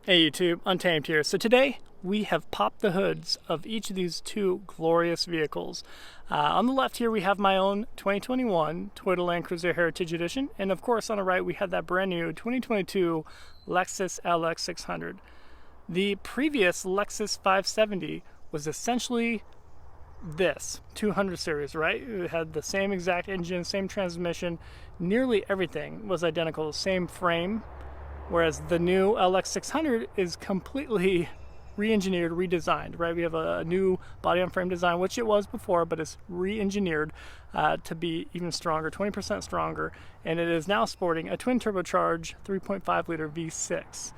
Hey YouTube, Untamed here. So today we have popped the hoods of each of these two glorious vehicles. On the left here we have my own 2021 Toyota Land Cruiser Heritage Edition, and of course on the right we have that brand new 2022 Lexus LX600. The previous Lexus 570 was essentially this 200 series, right? It had the same exact engine, same transmission, nearly everything was identical, same frame. Whereas the new LX600 is completely re-engineered, redesigned, right? We have a new body-on-frame design, which it was before, but it's re-engineered to be even stronger, 20% stronger, and it is now sporting a twin turbocharged 3.5-liter V6.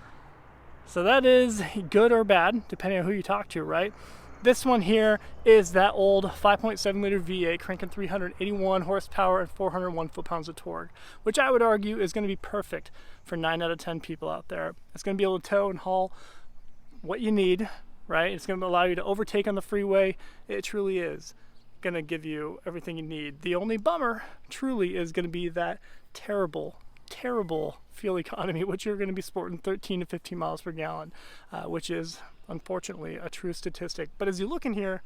So that is good or bad, depending on who you talk to, right? This one here is that old 5.7-liter V8 cranking 381 horsepower and 401 foot-pounds of torque, which I would argue is going to be perfect for 9 out of 10 people out there. It's going to be able to tow and haul what you need, right? It's going to allow you to overtake on the freeway. It truly is going to give you everything you need. The only bummer truly is going to be that terrible fuel economy, which you're going to be sporting 13 to 15 miles per gallon, which is unfortunately a true statistic. But as you look in here,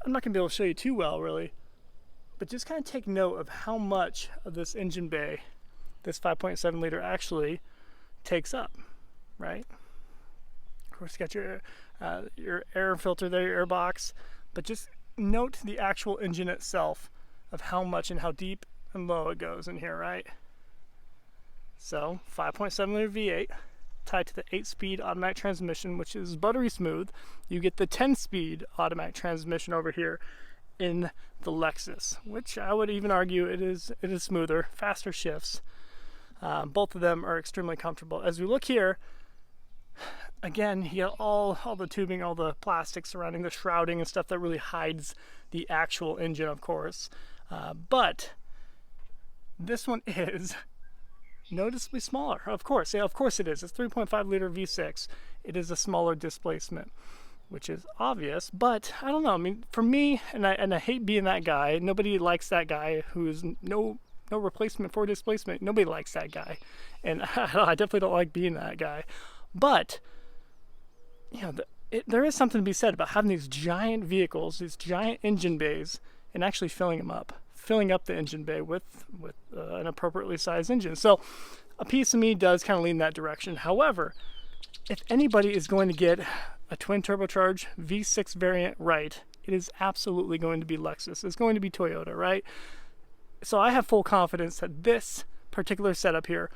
I'm not going to be able to show you too well really, but just kind of take note of how much of this engine bay this 5.7 liter actually takes up, right? Of course you got your air filter there, your air box, but just note the actual engine itself of how much and how deep and low it goes in here, right? So 5.7 liter V8 tied to the 8-speed automatic transmission, which is buttery smooth. You get the 10-speed automatic transmission over here in the Lexus, which I would even argue it is smoother, faster shifts. Both of them are extremely comfortable. As we look here, again, you got all the tubing, all the plastic surrounding the shrouding and stuff that really hides the actual engine, of course. But this one is noticeably smaller. Of course it is. It's 3.5 liter V6. It is a smaller displacement, which is obvious, but I don't know. I mean, for me, and I hate being that guy. Nobody likes that guy who's no replacement for displacement. Nobody likes that guy, and I definitely don't like being that guy. But you know, there is something to be said about having these giant vehicles, these giant engine bays, and actually filling up the engine bay with an appropriately sized engine. So a piece of me does kind of lean that direction. However, if anybody is going to get a twin turbocharged V6 variant right, it is absolutely going to be Lexus. It's going to be Toyota, right? So I have full confidence that this particular setup here,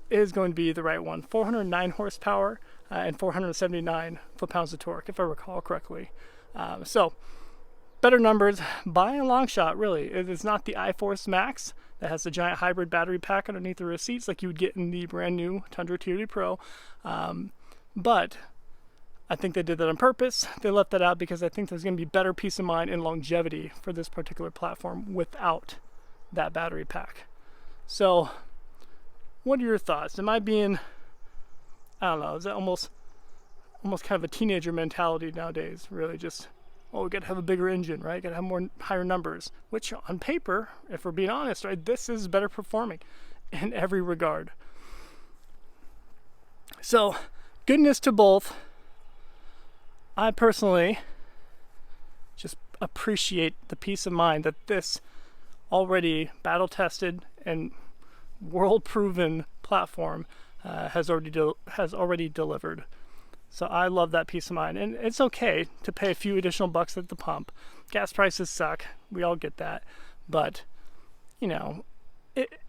is going to be the right one. 409 horsepower and 479 foot-pounds of torque, if I recall correctly. So better numbers by a long shot, really. It is not the iForce Max that has the giant hybrid battery pack underneath the rear seats like you would get in the brand new Tundra TRD Pro. But I think they did that on purpose. They left that out because I think there's going to be better peace of mind and longevity for this particular platform without that battery pack. So what are your thoughts? Am I being, I don't know, is that almost kind of a teenager mentality nowadays? Really just, we got to have a bigger engine, right? Got to have higher numbers, which on paper, if we're being honest, right, this is better performing in every regard. So, goodness to both. I personally just appreciate the peace of mind that this already battle-tested and world-proven platform has already delivered. So I love that peace of mind, and it's okay to pay a few additional bucks at the pump. Gas prices suck, we all get that, but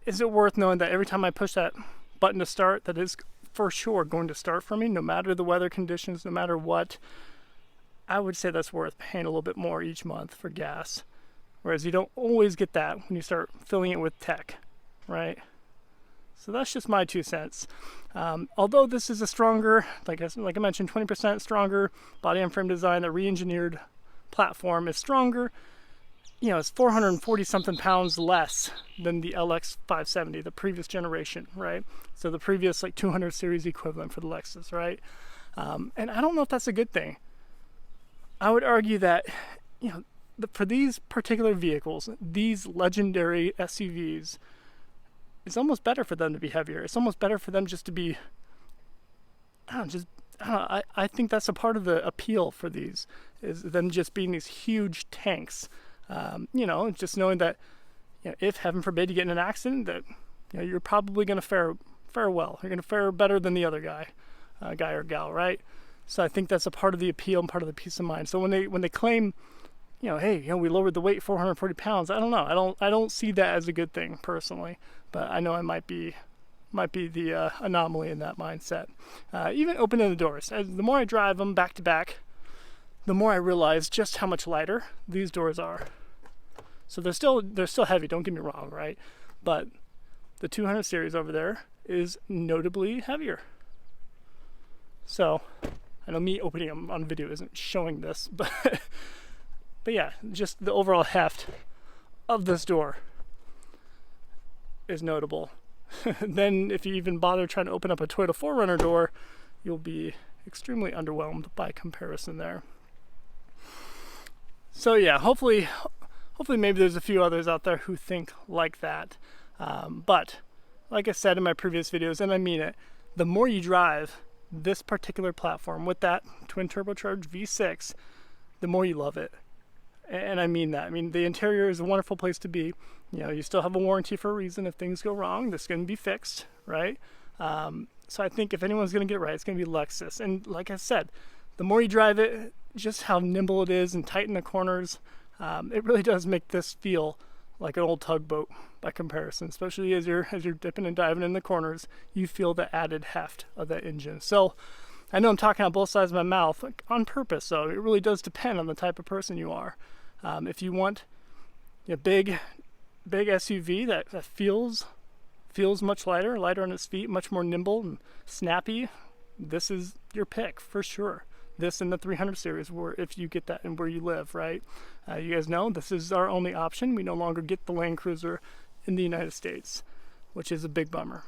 is it worth knowing that every time I push that button to start, that is for sure going to start for me, no matter the weather conditions, no matter what? I would say that's worth paying a little bit more each month for gas, whereas you don't always get that when you start filling it with tech, right? So that's just my 2 cents. Although this is a stronger, like I mentioned, 20% stronger body-on-frame design, the re-engineered platform is stronger. It's 440 something pounds less than the LX570, the previous generation, right? So the previous 200 series equivalent for the Lexus, right? And I don't know if that's a good thing. I would argue that, for these particular vehicles, these legendary SUVs, it's almost better for them to be heavier. It's almost better for them just to be I don't know, just I don't know, I think that's a part of the appeal for these, is them just being these huge tanks. You know, just knowing that, you know, if heaven forbid you get in an accident, that, you know, you're probably going to fare well. You're going to fare better than the other guy or gal, right? So I think that's a part of the appeal and part of the peace of mind. So when they claim, you know, hey, you know, we lowered the weight 440 pounds, I don't know. I don't see that as a good thing personally, but I know I might be the anomaly in that mindset. Even opening the doors. The more I drive them back to back, the more I realize just how much lighter these doors are. So they're still heavy, don't get me wrong, right? But the 200 series over there is notably heavier. So I know me opening them on video isn't showing this, but yeah, just the overall heft of this door is notable. Then if you even bother trying to open up a Toyota 4Runner door, you'll be extremely underwhelmed by comparison there. So yeah, hopefully maybe there's a few others out there who think like that. But like I said in my previous videos, and I mean it, the more you drive this particular platform with that twin turbocharged V6, the more you love it. And I mean that. I mean, the interior is a wonderful place to be. You know, you still have a warranty for a reason. If things go wrong, this is going to be fixed, right? So I think if anyone's going to get it right, it's going to be Lexus. And like I said, the more you drive it, just how nimble it is and tight in the corners, it really does make this feel like an old tugboat by comparison, especially as you're dipping and diving in the corners. You feel the added heft of that engine. So I know I'm talking on both sides of my mouth, like, on purpose, so it really does depend on the type of person you are. If you want a big SUV that feels much lighter on its feet, much more nimble and snappy, this is your pick for sure. This and the 300 series, where if you get that and where you live, right? You guys know this is our only option. We no longer get the Land Cruiser in the United States, which is a big bummer.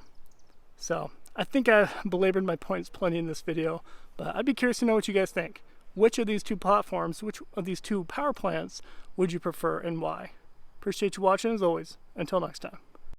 So I think I belabored my points plenty in this video, but I'd be curious to know what you guys think. Which of these two platforms, which of these two power plants would you prefer and why? Appreciate you watching as always. Until next time.